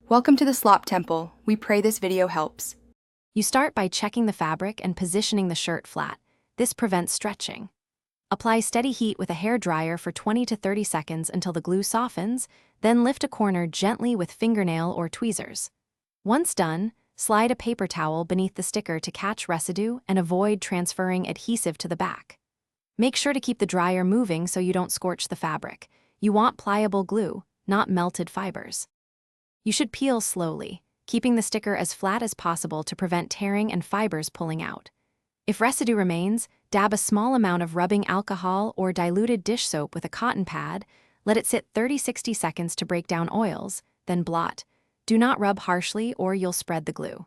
Welcome to the Slop Temple. We pray this video helps. You start by checking the fabric and positioning the shirt flat. This prevents stretching. Apply steady heat with a hair dryer for 20 to 30 seconds until the glue softens, then lift a corner gently with fingernail or tweezers. Once done, slide a paper towel beneath the sticker to catch residue and avoid transferring adhesive to the back. Make sure to keep the dryer moving so you don't scorch the fabric. You want pliable glue, not melted fibers. You should peel slowly, keeping the sticker as flat as possible to prevent tearing and fibers pulling out. If residue remains, dab a small amount of rubbing alcohol or diluted dish soap with a cotton pad, let it sit 30-60 seconds to break down oils, then blot. Do not rub harshly or you'll spread the glue.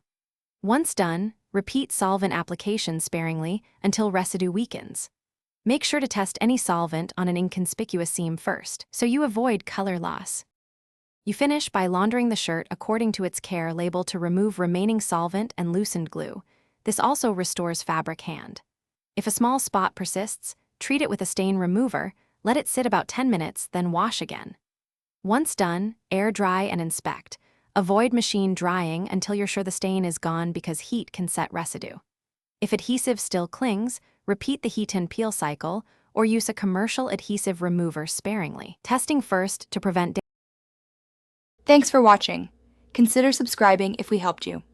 Once done, repeat solvent application sparingly until residue weakens. Make sure to test any solvent on an inconspicuous seam first, so you avoid color loss. You finish by laundering the shirt according to its care label to remove remaining solvent and loosened glue. This also restores fabric hand. If a small spot persists, treat it with a stain remover, let it sit about 10 minutes, then wash again. Once done, air dry and inspect. Avoid machine drying until you're sure the stain is gone because heat can set residue. If adhesive still clings, repeat the heat and peel cycle or use a commercial adhesive remover sparingly. Testing first to prevent Thanks for watching. Consider subscribing if we helped you.